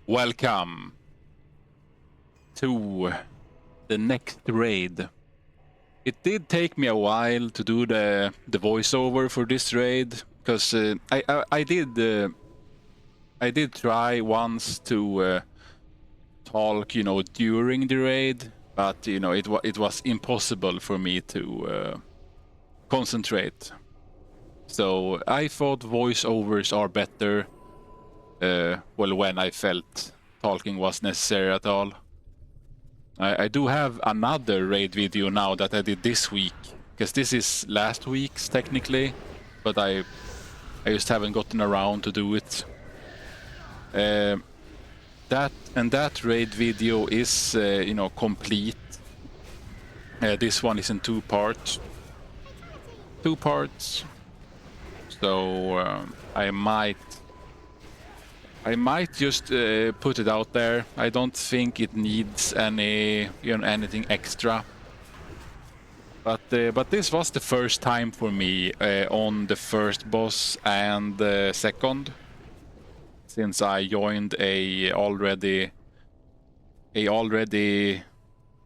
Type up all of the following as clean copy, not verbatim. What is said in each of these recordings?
Welcome to the next raid. It did take me a while to do the voiceover for this raid because I did try once to talk, during the raid, but it was impossible for me to concentrate. So I thought voiceovers are better. Well, when I felt talking was necessary at all. I do have another raid video now that I did this week, because this is last week's technically, but I just haven't gotten around to do it. That raid video is complete. This one is in two parts. So I might just put it out there. I don't think it needs any anything extra. But this was the first time for me on the first boss and the second, since I joined a already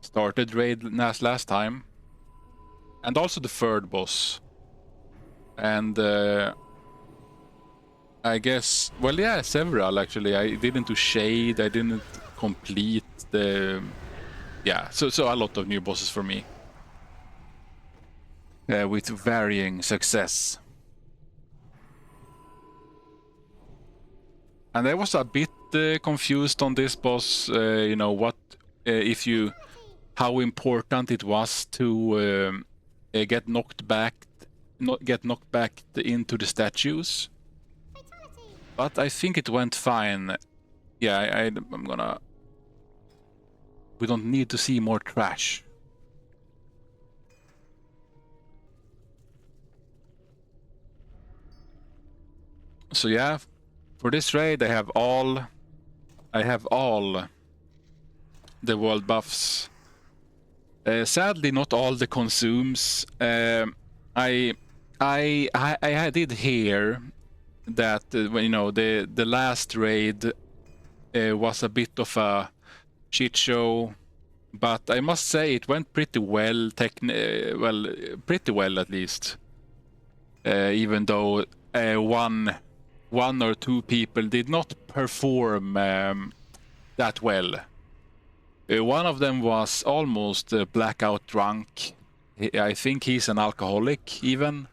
started raid last time, and also the third boss. And I guess, well, yeah, several actually. I didn't do shade. I didn't complete the, yeah. So a lot of new bosses for me, with varying success. And I was a bit confused on this boss. How important it was to get knocked back into the statues. But I think it went fine. Yeah, I'm gonna... We don't need to see more trash. So yeah, for this raid I have all the world buffs. Sadly, not all the consumes. I did hear that the last raid was a bit of a shit show, but I must say it went pretty well. Pretty well at least. Even though one or two people did not perform that well. One of them was almost blackout drunk. I think he's an alcoholic even.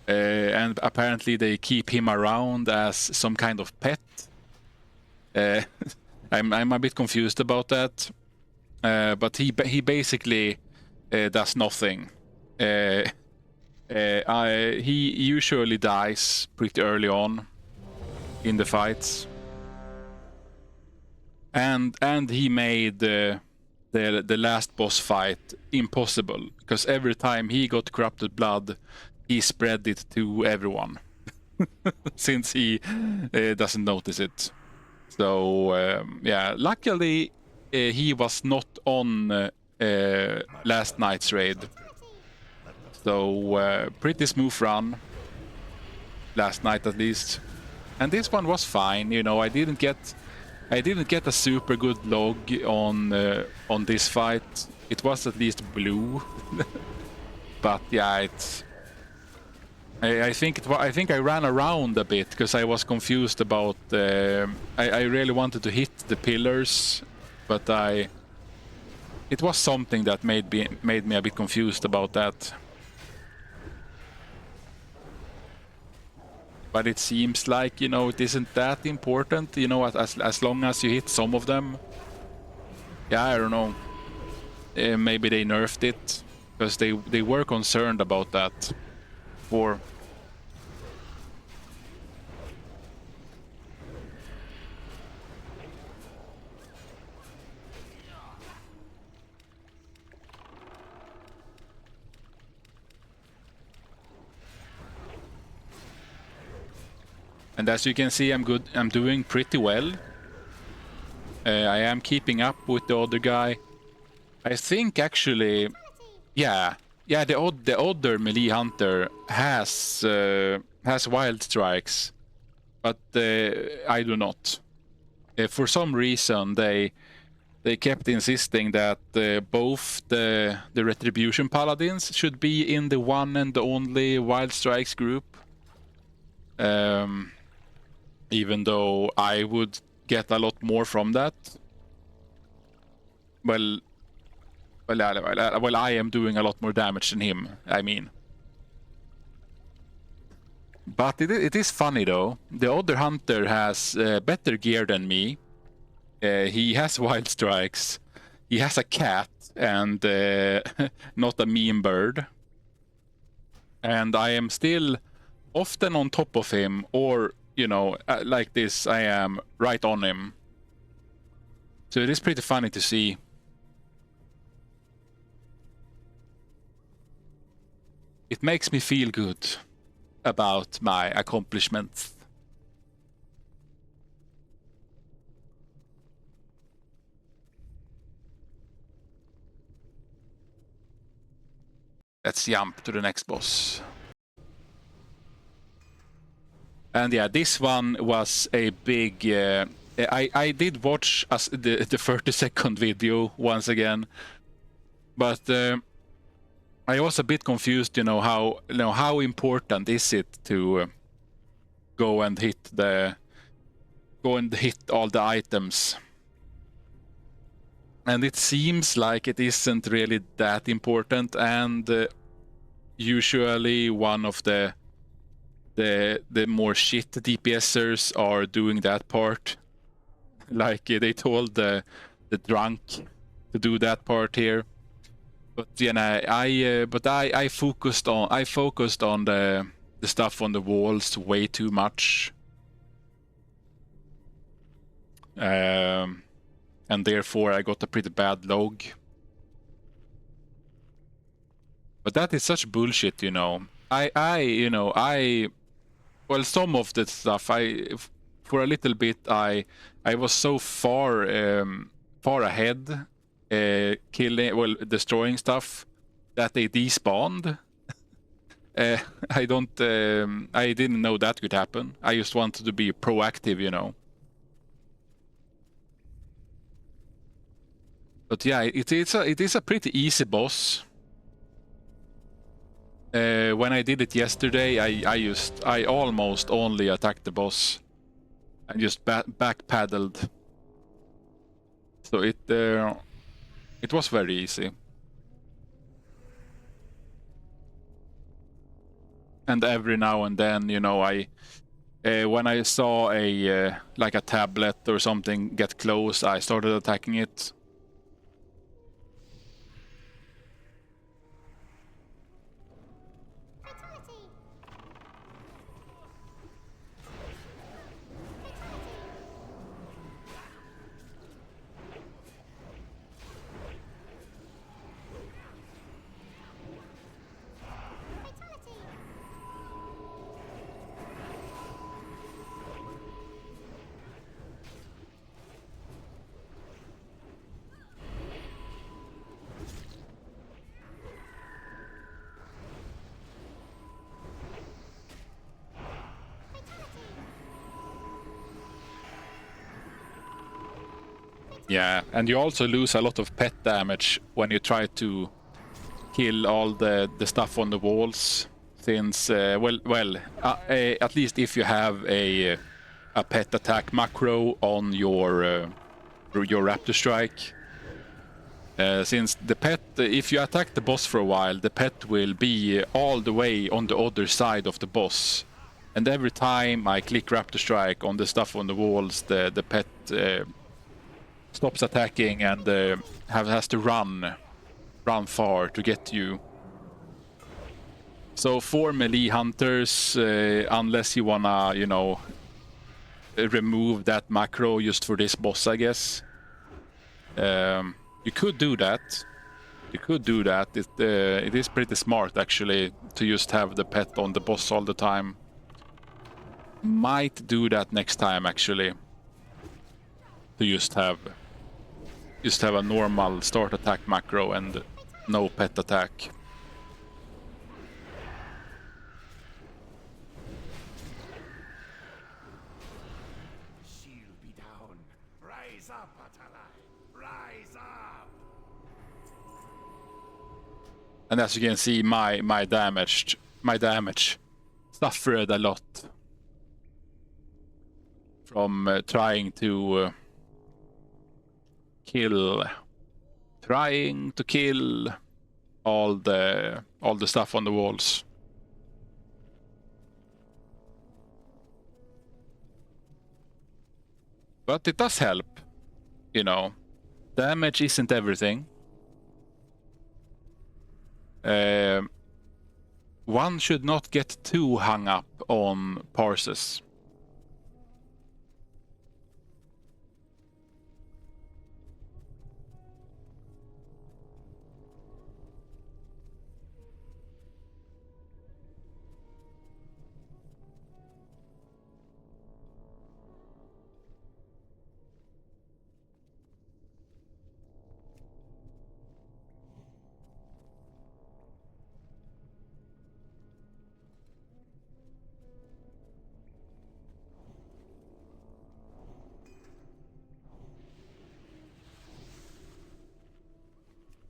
And apparently they keep him around as some kind of pet. I'm a bit confused about that. But he basically does nothing. He usually dies pretty early on in the fights. And he made the last boss fight impossible, because every time he got corrupted blood, he spread it to everyone, since he doesn't notice it. So yeah, luckily he was not on last night's raid. So pretty smooth run last night at least, and this one was fine. I didn't get a super good log on this fight. It was at least blue, but yeah, I think I ran around a bit because I was confused about. I really wanted to hit the pillars, but it was something that made me a bit confused about that. But it seems like, it isn't that important, as long as you hit some of them. Yeah, I don't know. Maybe they nerfed it, because they were concerned about that before. And as you can see, I'm doing pretty well. I am keeping up with the other guy. I think actually, yeah, the other melee hunter has wild strikes, but I do not. For some reason, they kept insisting that both the Retribution Paladins should be in the one and only Wild Strikes group. Even though I would get a lot more from that. Well, I am doing a lot more damage than him, I mean. But it is funny though. The other hunter has better gear than me. He has wild strikes. He has a cat and not a meme bird. And I am still often on top of him, or, you know, like this, I am right on him. So it is pretty funny to see. It makes me feel good about my accomplishments. Let's jump to the next boss. And yeah, this one was a big... I did watch the 30-second video once again, but I was a bit confused, you know, how important is it to go and hit all the items. And it seems like it isn't really that important, and usually one of the more shit DPSers are doing that part. Like they told the drunk to do that part here. But you know, I focused on the stuff on the walls way too much. And therefore I got a pretty bad log. But that is such bullshit, you know. Well, some of the stuff, for a little bit, I was so far ahead, destroying stuff, that they despawned. I didn't know that could happen. I just wanted to be proactive, you know. But yeah, it is a pretty easy boss. When I did it yesterday, I almost only attacked the boss and just back paddled. So it was very easy. And every now and then, you know, when I saw like a tablet or something get close, I started attacking it. Yeah, and you also lose a lot of pet damage when you try to kill all the stuff on the walls. Since at least if you have a pet attack macro on your raptor strike. Since the pet, if you attack the boss for a while, the pet will be all the way on the other side of the boss. And every time I click raptor strike on the stuff on the walls, the pet stops attacking and has to run far to get you. So for melee hunters, unless you wanna, you know, remove that macro just for this boss, I guess. You could do that. It is pretty smart actually to just have the pet on the boss all the time. Might do that next time actually. To just have a normal start attack macro and no pet attack. Rise up, HotL. Rise up. And as you can see, my damage suffered a lot from trying to kill all the stuff on the walls. But it does help, you know. Damage isn't everything. One should not get too hung up on parses.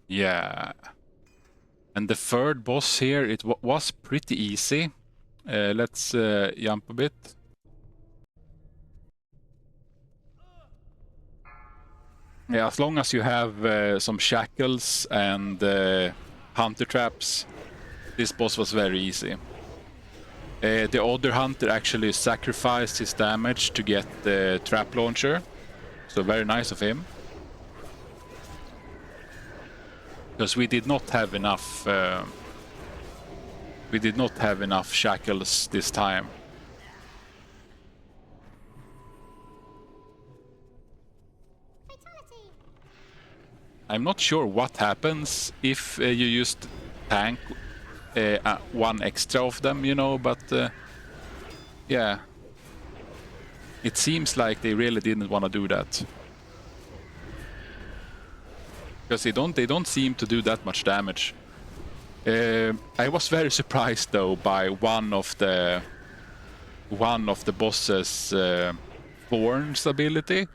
Yeah. And the third boss here, it was pretty easy. Let's jump a bit. Yeah, as long as you have some shackles and hunter traps, this boss was very easy. The other hunter actually sacrificed his damage to get the trap launcher, so very nice of him. Because we did not have enough. We did not have enough shackles this time. I'm not sure what happens if you just tank one extra of them, you know, but yeah. It seems like they really didn't want to do that. Because they don't seem to do that much damage. I was very surprised though by one of the boss's thorns ability.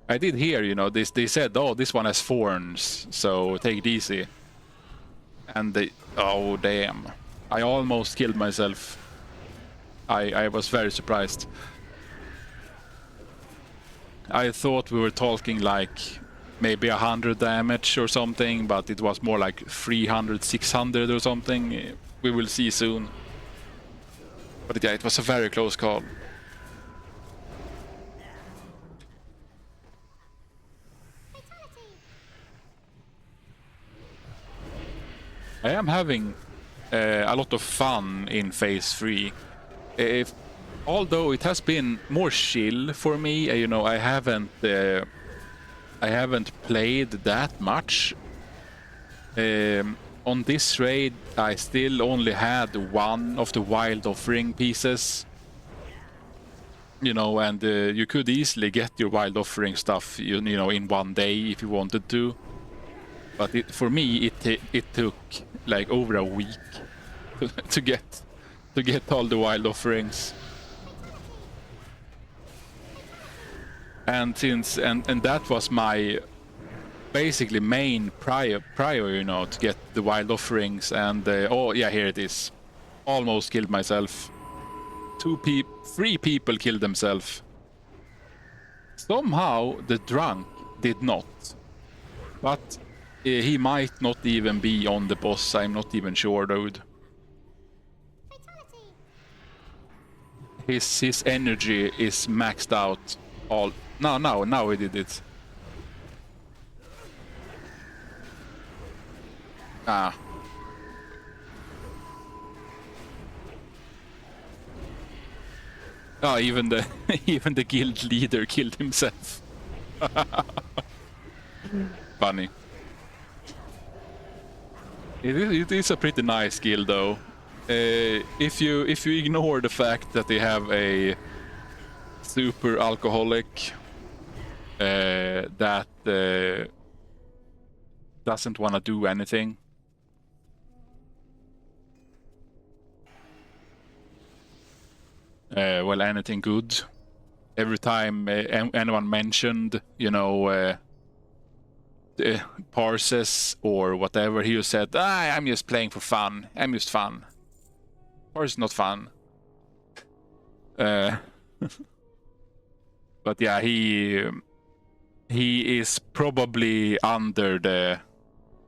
I did hear, you know, they said, oh, this one has thorns, so take it easy. And they, oh damn, I almost killed myself. I was very surprised. I thought we were talking like maybe 100 damage or something, but it was more like 300, 600 or something. We will see soon. But yeah, it was a very close call. I am having a lot of fun in phase 3. Although it has been more chill for me, you know, I haven't played that much. On this raid, I still only had one of the wild offering pieces. You know, and you could easily get your wild offering stuff, you know, in one day if you wanted to. But for me, it took like over a week to get all the wild offerings. And that was my basically main prior, you know, to get the wild offerings. And oh yeah, here it is. Almost killed myself. 3 people killed themselves. Somehow the drunk did not, but he might not even be on the boss. I'm not even sure, dude. His energy is maxed out. All now he did it. Ah. Oh, even the guild leader killed himself. Funny. It is a pretty nice guild though. If you ignore the fact that they have a super alcoholic that doesn't want to do anything. Well, anything good. every time anyone mentioned, you know, parses or whatever, he said, I'm just playing for fun. I'm just fun. Parse is not fun. But yeah, he is probably under the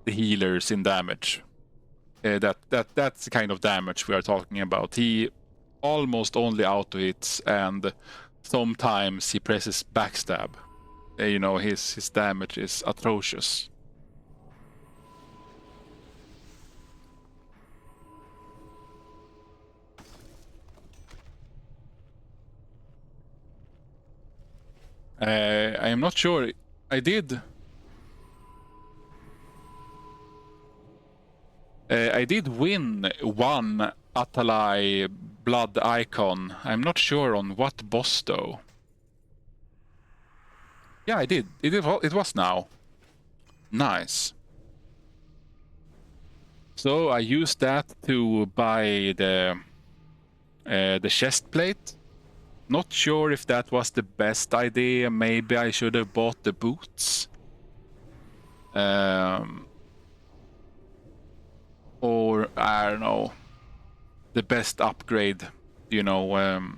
healers in damage. That's the kind of damage we are talking about. He almost only auto hits, and sometimes he presses backstab. You know, his damage is atrocious. I am not sure. I did win one Atalai blood icon. I'm not sure on what boss though. Yeah, I did. It was now. Nice. So I used that to buy the chest plate. Not sure if that was the best idea. Maybe I should have bought the boots. Or I don't know, the best upgrade, you know.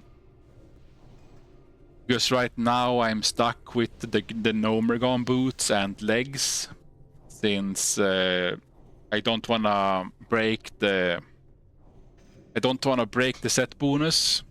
Because right now I'm stuck with the Nomergon boots and legs, since I don't wanna break the set bonus.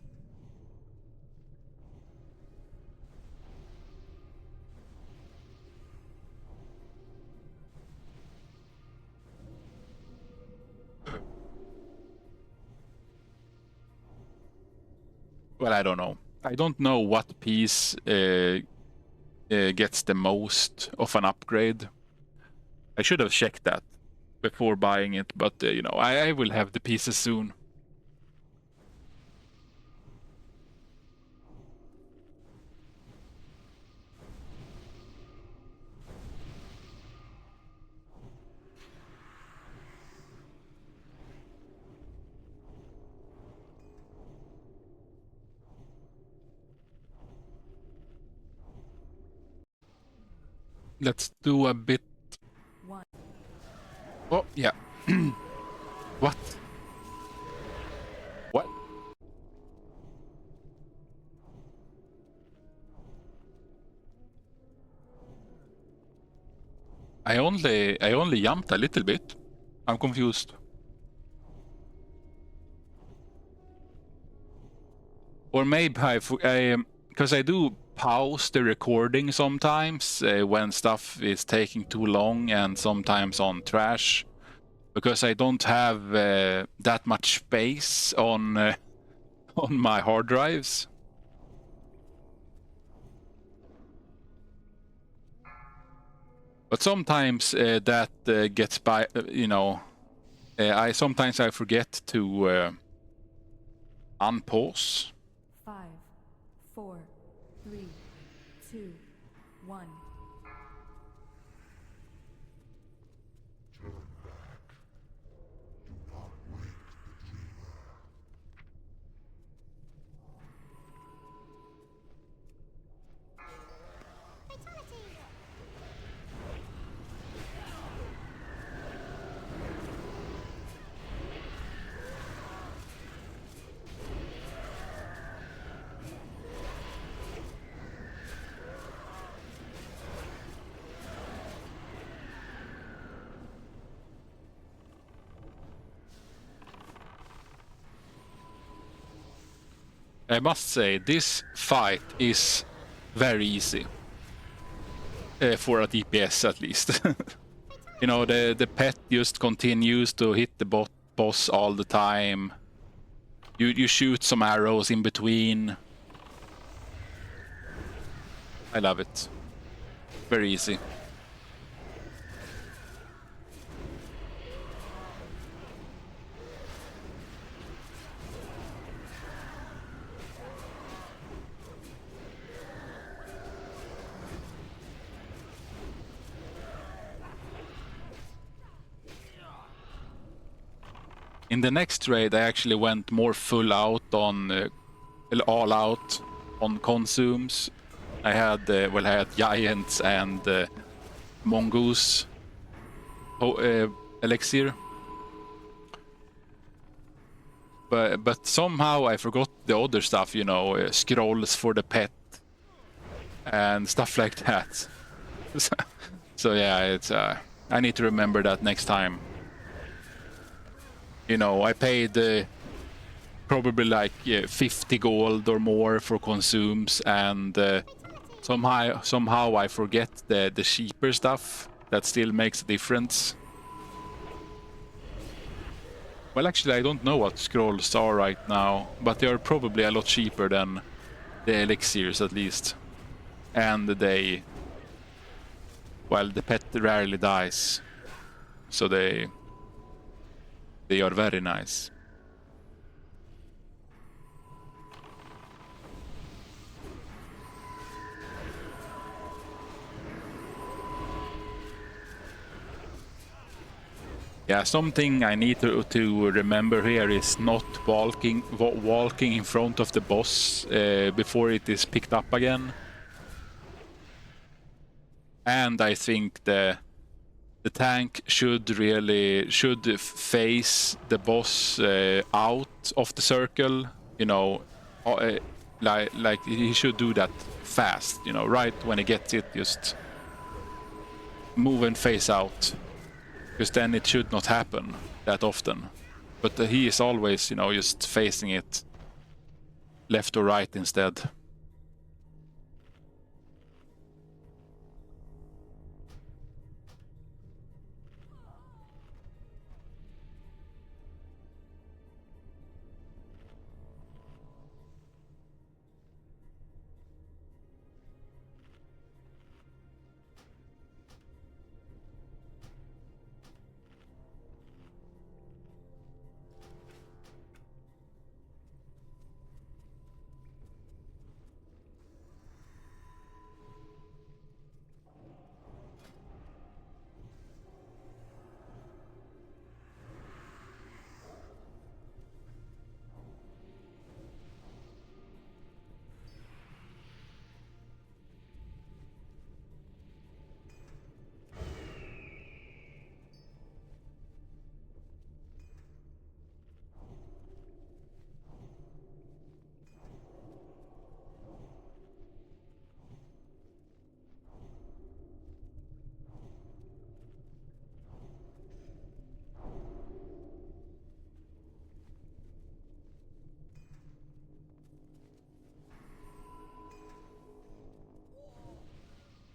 Well, I don't know. I don't know what piece gets the most of an upgrade. I should have checked that before buying it, but you know, I will have the pieces soon. Let's do a bit. Oh, yeah. What? What? I only jumped a little bit. I'm confused. Or maybe because I do pause the recording sometimes when stuff is taking too long, and sometimes on trash, because I don't have that much space on on my hard drives. But sometimes that gets by, you know. I sometimes forget to unpause. 5, 4, 3, 2, 1. I must say, this fight is very easy. For a DPS at least. You know, the pet just continues to hit the boss all the time. You shoot some arrows in between. I love it. Very easy. In the next raid, I actually went more full out on all out on consumes. I had well, I had giants and mongoose elixir, but somehow I forgot the other stuff, you know, scrolls for the pet and stuff like that. So yeah, it's I need to remember that next time. You know, I paid probably like 50 gold or more for consumes, and somehow I forget the cheaper stuff that still makes a difference. Well, actually, I don't know what scrolls are right now, but they are probably a lot cheaper than the elixirs at least. And well, the pet rarely dies, so they are very nice. Yeah, something I need to remember here is not walking in front of the boss before it is picked up again. And I think the tank should face the boss out of the circle. You know, like he should do that fast. You know, right when he gets it, just move and face out. Because then it should not happen that often. But he is always, you know, just facing it left or right instead.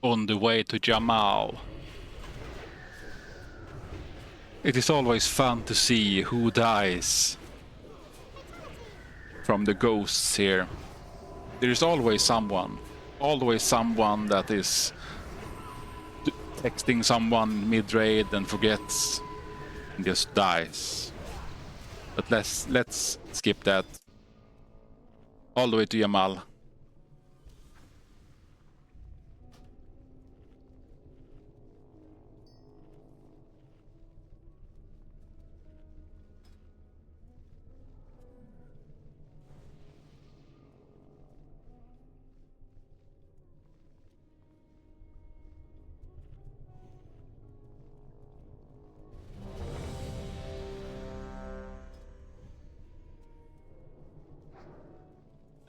On the way to Jamal. It is always fun to see who dies from the ghosts here. There is always someone that is texting someone mid-raid and forgets and just dies. But let's skip that. All the way to Jamal.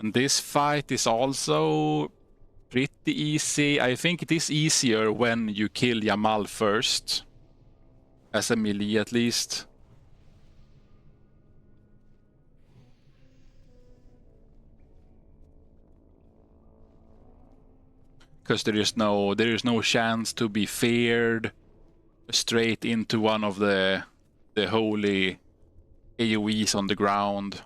And this fight is also pretty easy. I think it is easier when you kill Jamal first. As a melee at least. Because there is no chance to be feared straight into one of the holy AoEs on the ground.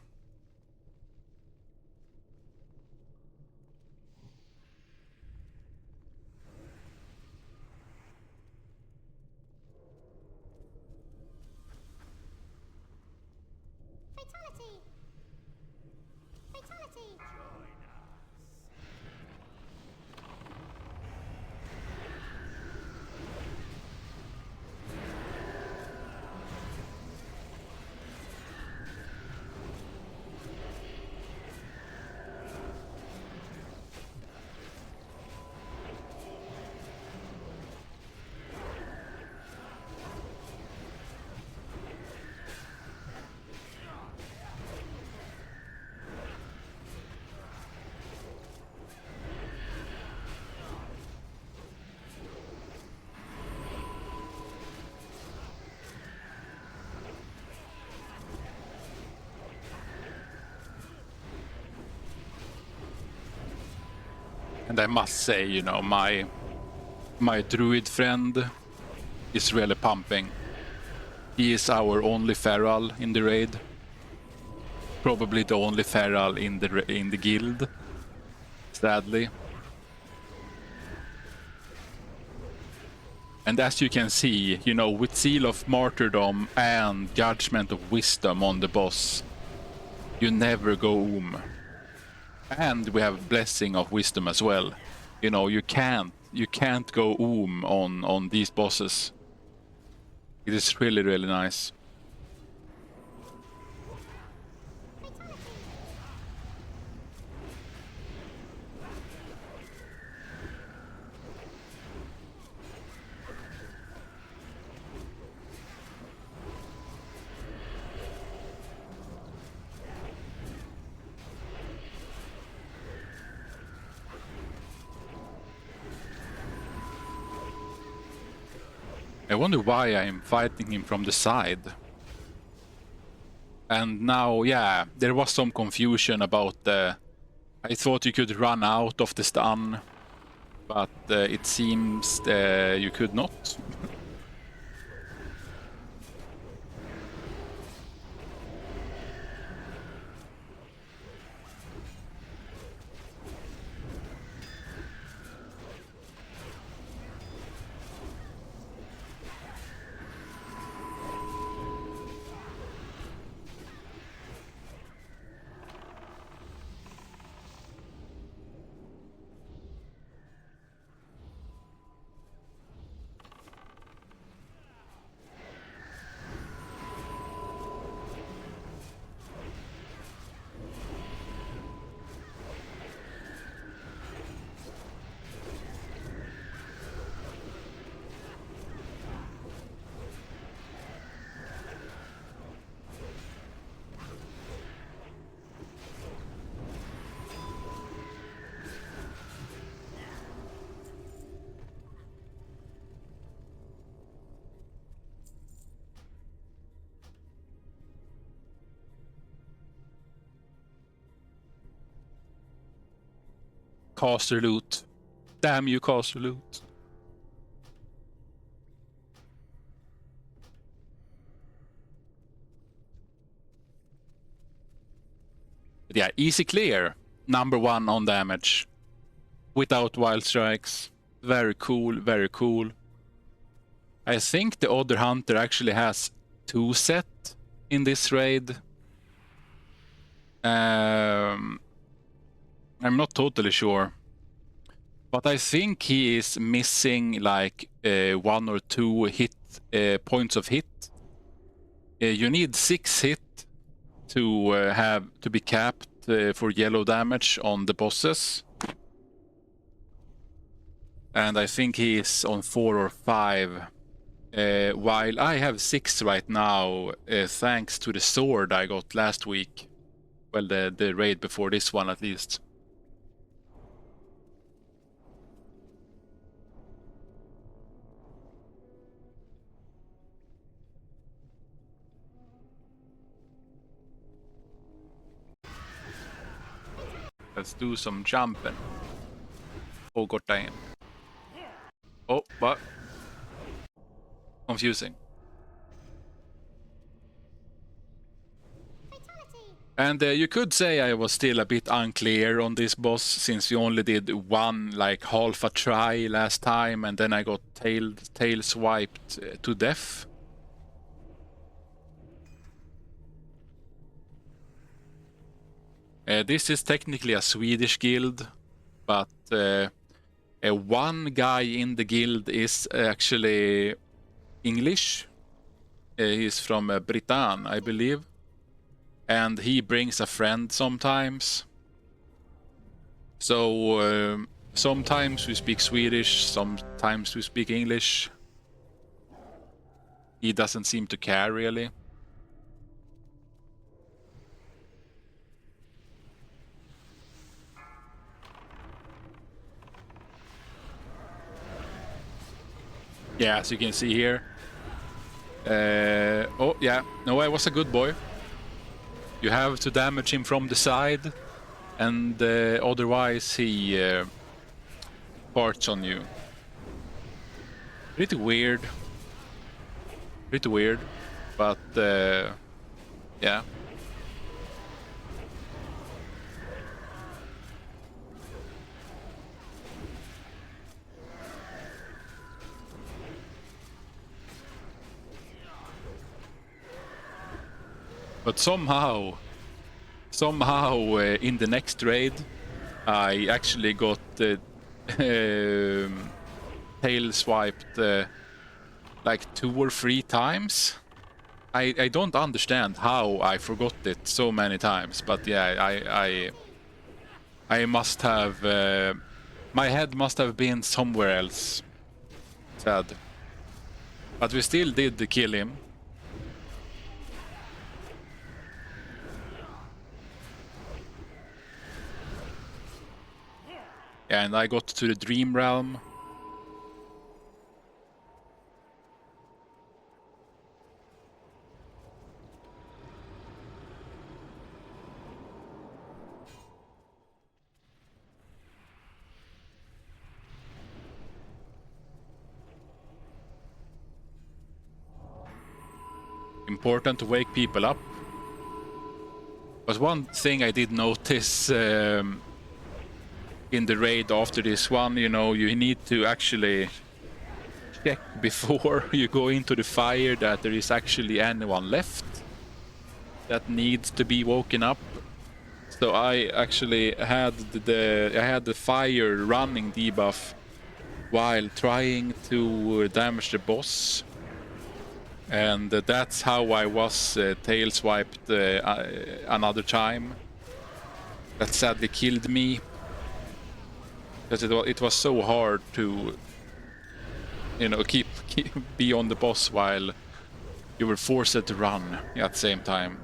And I must say, you know, my druid friend is really pumping. He is our only feral in the raid. Probably the only feral in the guild, sadly. And as you can see, you know, with Seal of Martyrdom and Judgment of Wisdom on the boss, you never go And we have Blessing of Wisdom as well. You know, you can't go on these bosses. It is really, really nice. I wonder why I'm fighting him from the side. And now, yeah, there was some confusion about the... I thought you could run out of the stun, but it seems you could not. Caster loot. Damn you, caster loot. But yeah, easy clear. #1 on damage. Without wild strikes. Very cool, very cool. I think the other hunter actually has 2 set in this raid. I'm not totally sure. But I think he is missing like 1 or 2 hit points of hit. You need 6 hit to be capped for yellow damage on the bosses. And I think he is on 4 or 5. While I have 6 right now, thanks to the sword I got last week. Well, the raid before this one at least. Let's do some jumping. Oh, god damn. Oh, what? Confusing. And you could say I was still a bit unclear on this boss, since we only did one, like, half a try last time, and then I got tail swiped to death. This is technically a Swedish guild, but one guy in the guild is actually English. He's from Britain, I believe. And he brings a friend sometimes. So sometimes we speak Swedish, sometimes we speak English. He doesn't seem to care really. Yeah, as you can see here. Oh, yeah. No, I was a good boy. You have to damage him from the side. And otherwise he parts on you. Pretty weird. Pretty weird, but yeah. But somehow in the next raid, I actually got tail swiped like 2 or 3 times. I don't understand how I forgot it so many times, but yeah, I must have my head must have been somewhere else. Sad, but we still did kill him. And I got to the dream realm. Important to wake people up. But one thing I did notice in the raid after this one, you know, you need to actually check before you go into the fire that there is actually anyone left that needs to be woken up. So I actually had the fire running debuff while trying to damage the boss, and that's how I was tail swiped another time. That sadly killed me. Because it was so hard to, you know, keep be on the boss while you were forced to run at the same time.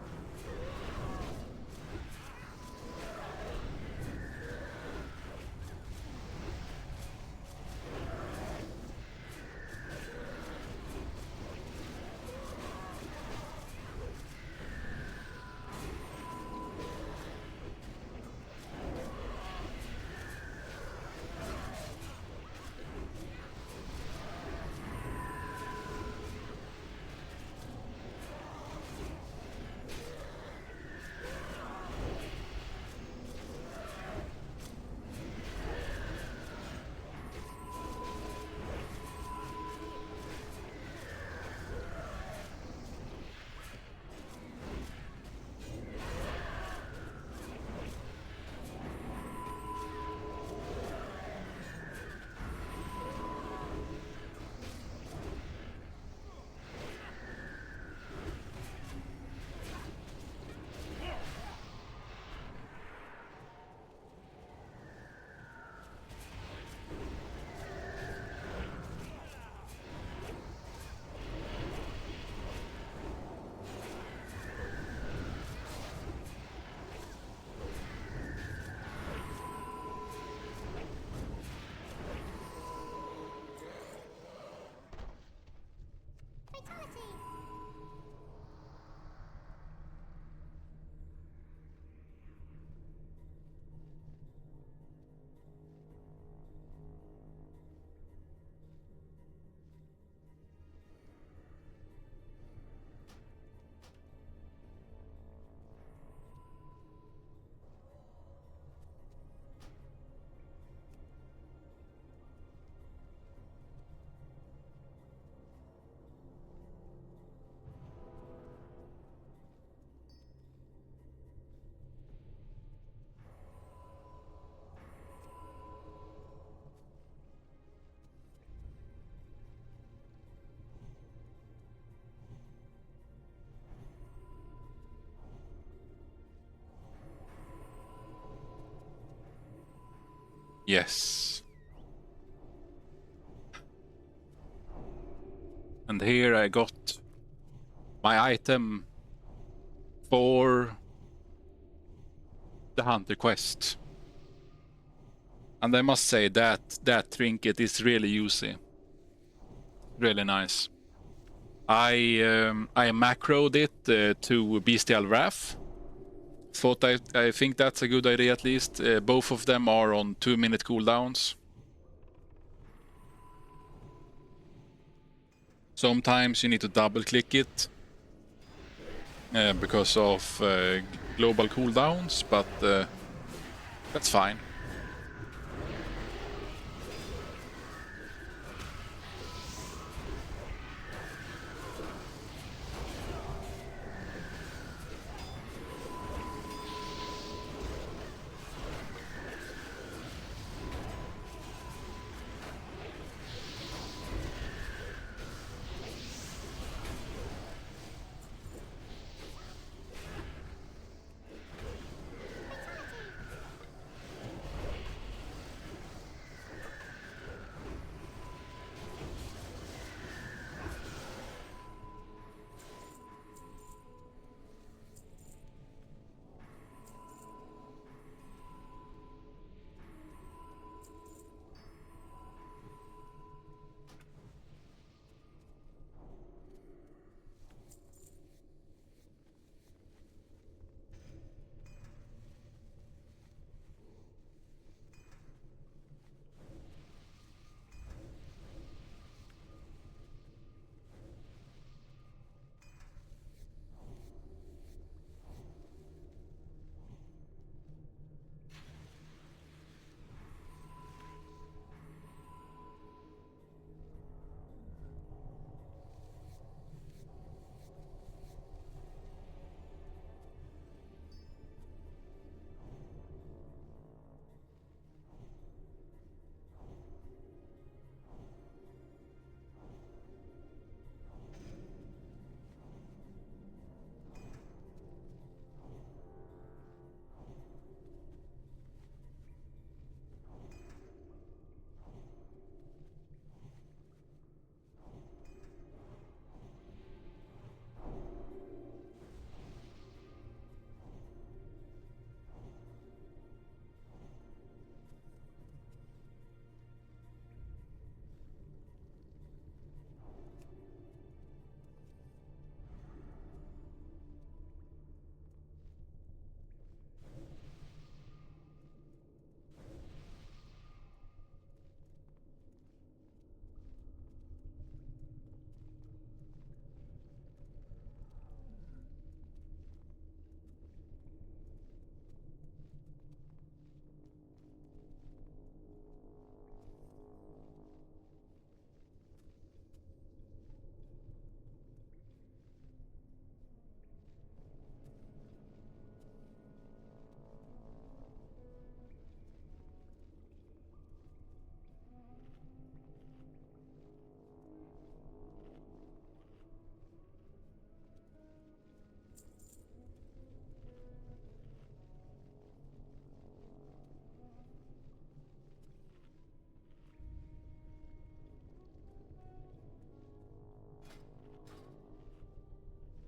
Yes. And here I got my item for the Hunter quest. And I must say that trinket is really usy. Really nice. I macroed it to Bestial Wrath. Thought I think that's a good idea at least. Both of them are on 2-minute cooldowns. Sometimes you need to double click it because of global cooldowns, but that's fine.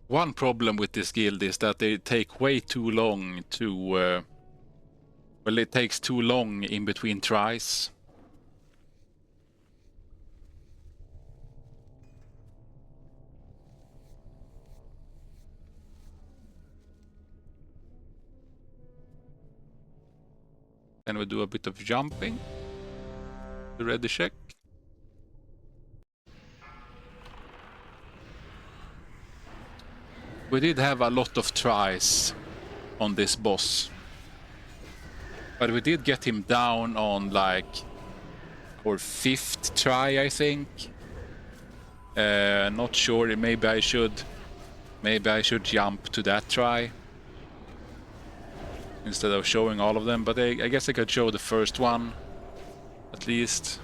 One problem with this guild is that they take way too long to... well, it takes too long in between tries. Then we do a bit of jumping. The ready check. We did have a lot of tries on this boss. But we did get him down on like our 5th try, I think. Not sure, maybe I should jump to that try instead of showing all of them, but I guess I could show the first one at least.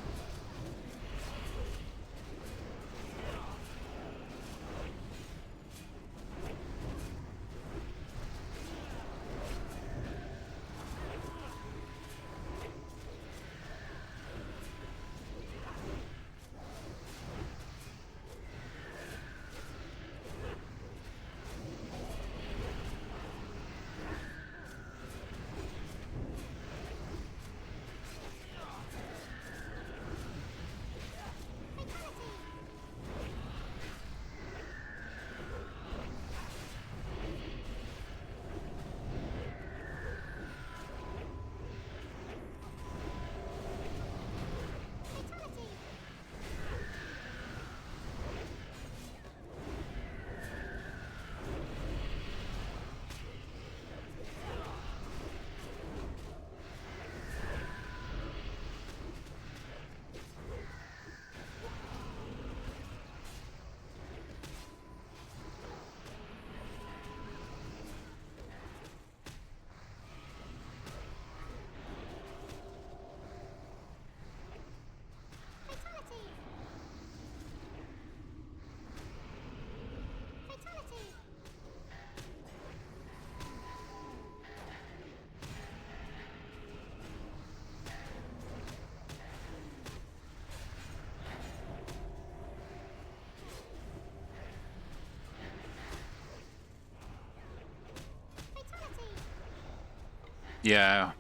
Yeah,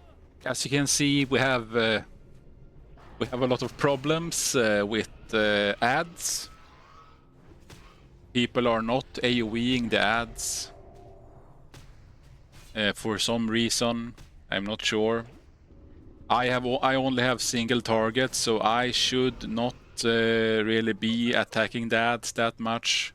as you can see, we have a lot of problems with ads. People are not AoEing the ads for some reason. I'm not sure. I only have single targets, so I should not really be attacking the ads that much.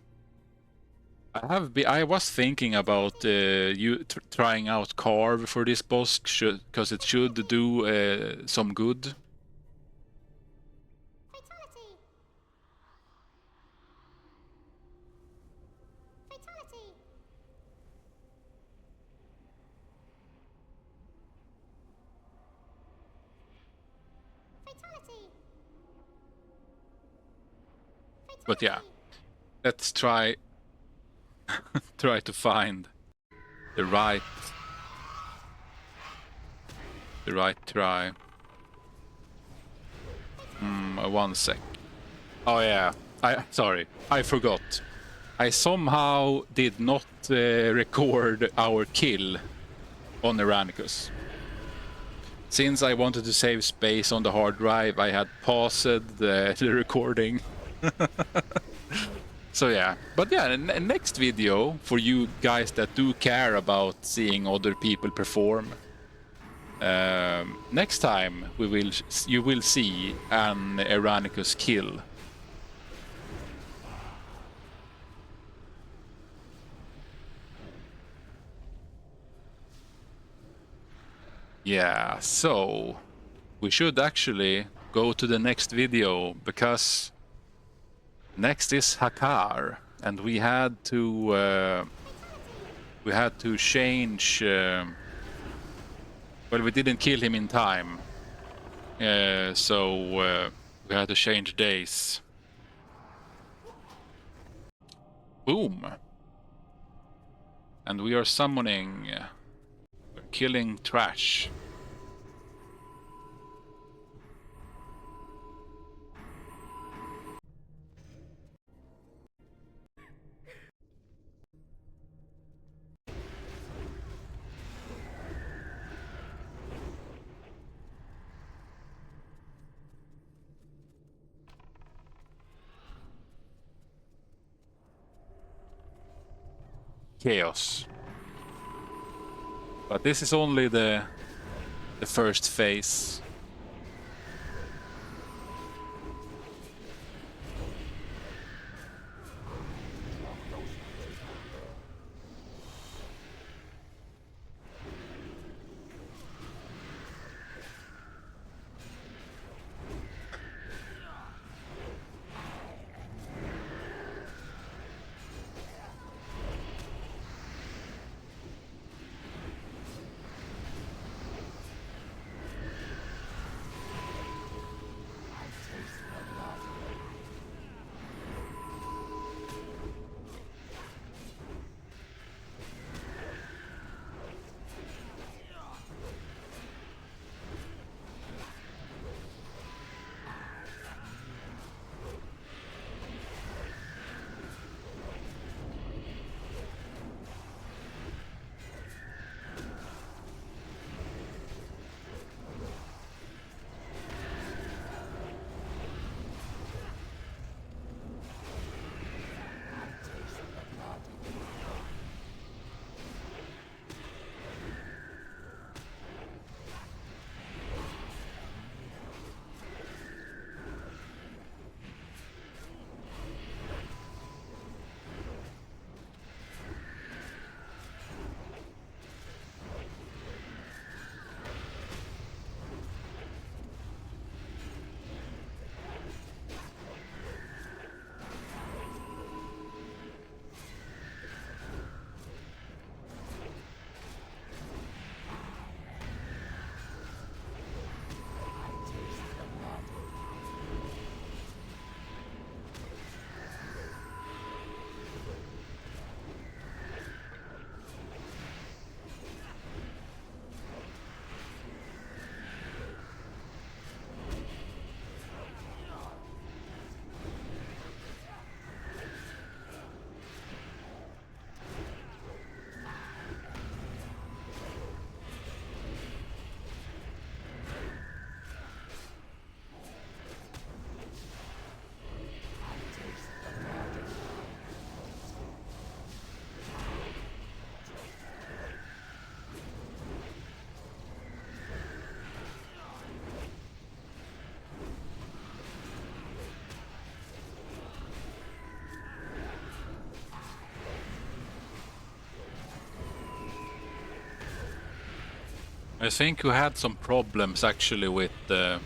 I was thinking about trying out Carve for this boss, because it should do some good. Fatality! Fatality! Fatality! But yeah, let's try to find the right try. 1 sec. Oh yeah, sorry, I forgot. I somehow did not record our kill on Aranicus. Since I wanted to save space on the hard drive, I had paused the recording. So yeah, but yeah, next video, for you guys that do care about seeing other people perform, next time you will see an Aranicus kill. Yeah, so we should actually go to the next video, because next is Hakar, and we had to change. Well, we didn't kill him in time, so we had to change days. Boom! And we are summoning. We're killing trash. Chaos. But this is only the first phase. I think we had some problems actually with the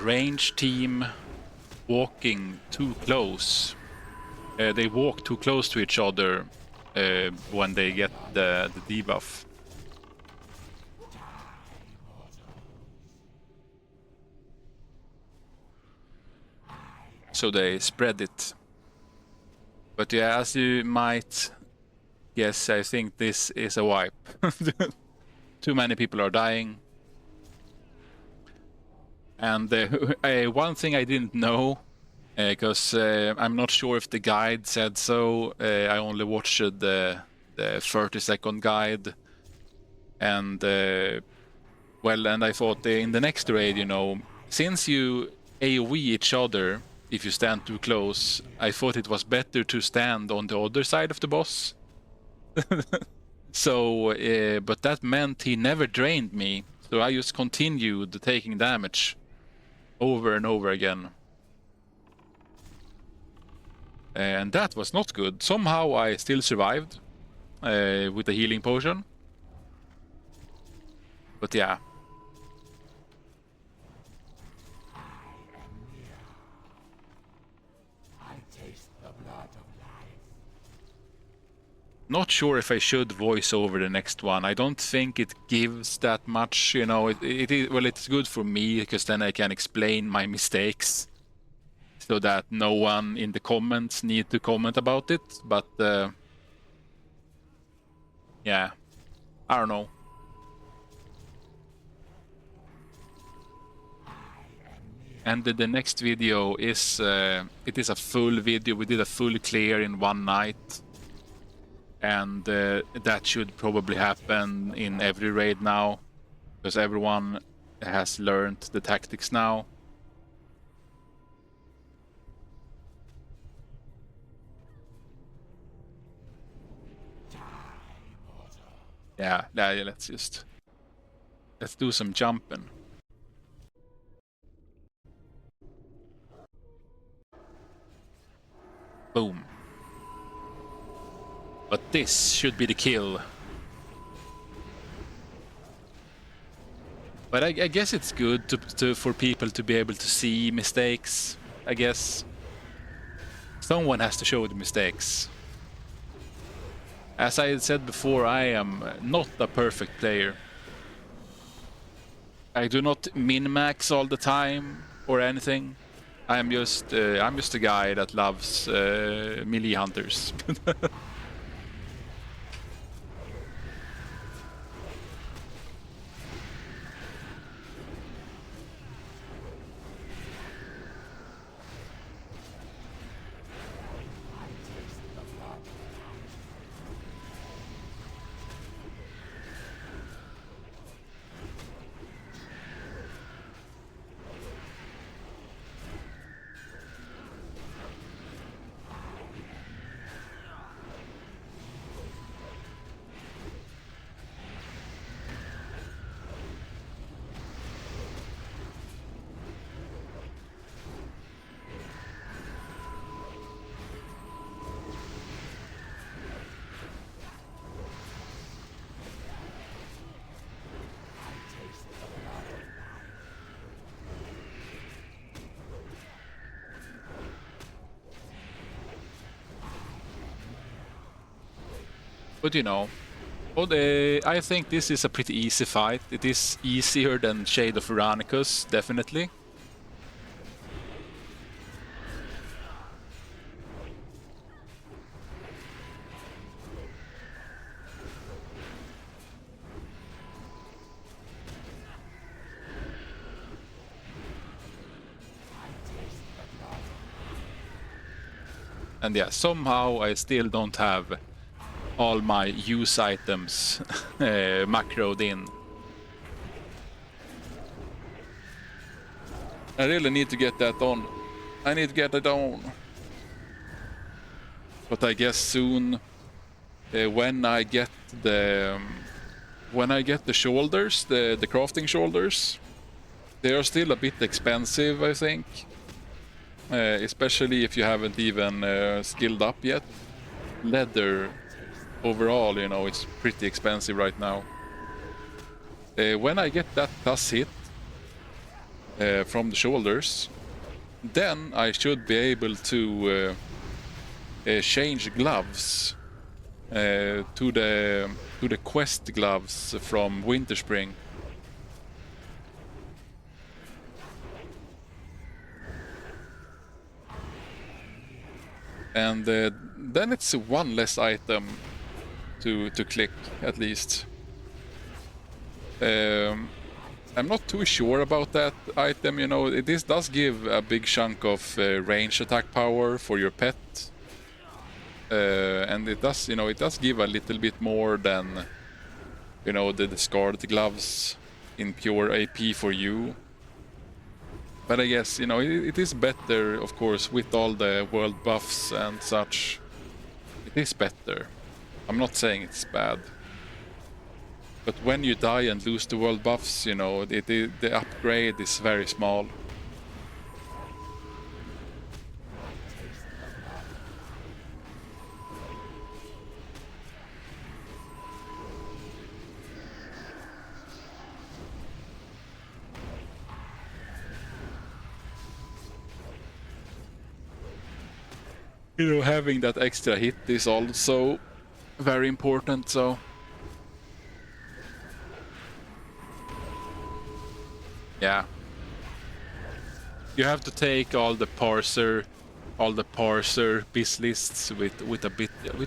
range team walking too close. They walk too close to each other when they get the debuff. So they spread it. But yeah, as you might guess, I think this is a wipe. Too many people are dying. And one thing I didn't know, because I'm not sure if the guide said so. I only watched the 30-second guide. And well, and I thought in the next raid, you know, since you AoE each other if you stand too close, I thought it was better to stand on the other side of the boss. So, but that meant he never drained me, so I just continued taking damage over and over again. And that was not good. Somehow I still survived with the healing potion. But yeah. Not sure if I should voice over the next one. I don't think it gives that much, you know. It is, well, it's good for me because then I can explain my mistakes, so that no one in the comments need to comment about it. But yeah, I don't know. And the next video is it is a full video. We did a full clear in one night. And that should probably happen in every raid now, because everyone has learned the tactics now. Yeah, let's do some jumping. Boom. But this should be the kill. But I guess it's good for people to be able to see mistakes, I guess. Someone has to show the mistakes. As I had said before, I am not a perfect player. I do not min-max all the time or anything. I'm just a guy that loves melee hunters. But you know, I think this is a pretty easy fight. It is easier than Shade of Uranus, definitely. And yeah, somehow I still don't have all my use items macroed in. I really need to get that on. I need to get it on. But I guess soon, when I get the shoulders, the crafting shoulders, they are still a bit expensive, I think. Especially if you haven't even skilled up yet. Leather overall, you know, it's pretty expensive right now. When I get that plus hit from the shoulders, then I should be able to change gloves to the quest gloves from Winterspring. And then it's one less item to click, at least. I'm not too sure about that item, you know. This does give a big chunk of range attack power for your pet. And it does, you know, it does give a little bit more than, you know, the discarded gloves in pure AP for you. But I guess, you know, it is better, of course, with all the world buffs and such. It is better. I'm not saying it's bad. But when you die and lose the world buffs, you know, the upgrade is very small. You know, having that extra hit is also very important, so... Yeah. You have to take all the parser biz lists with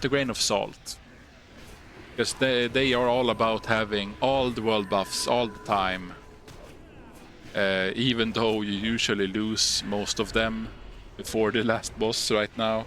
a grain of salt. Because they are all about having all the world buffs all the time. Even though you usually lose most of them before the last boss right now.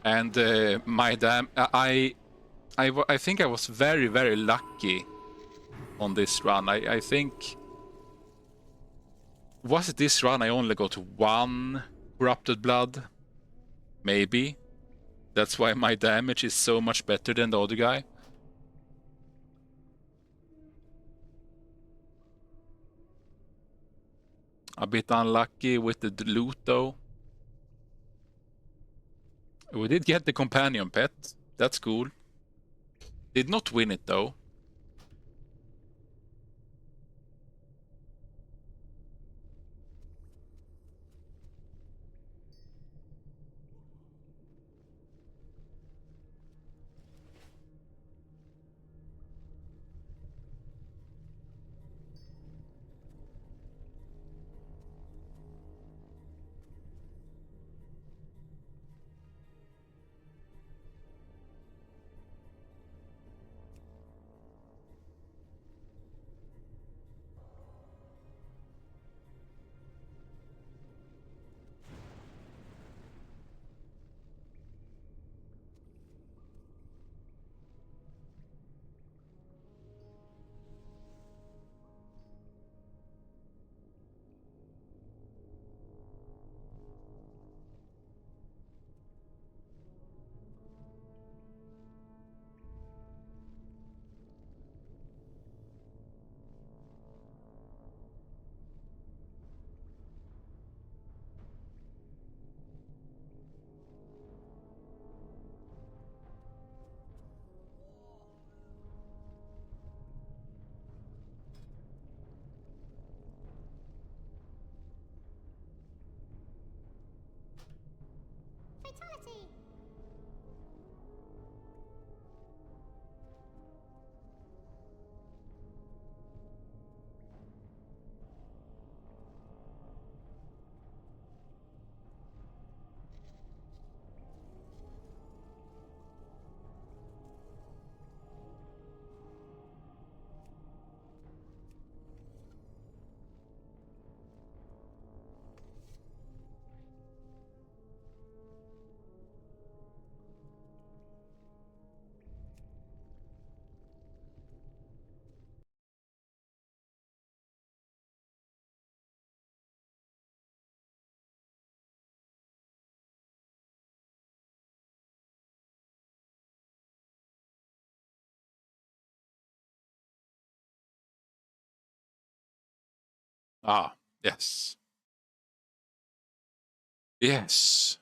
And I think I was very, very lucky on this run. I think... Was it this run I only got one corrupted blood? Maybe. That's why my damage is so much better than the other guy. A bit unlucky with the loot though. We did get the companion pet. That's cool. Did not win it though. Ah, yes. Yes.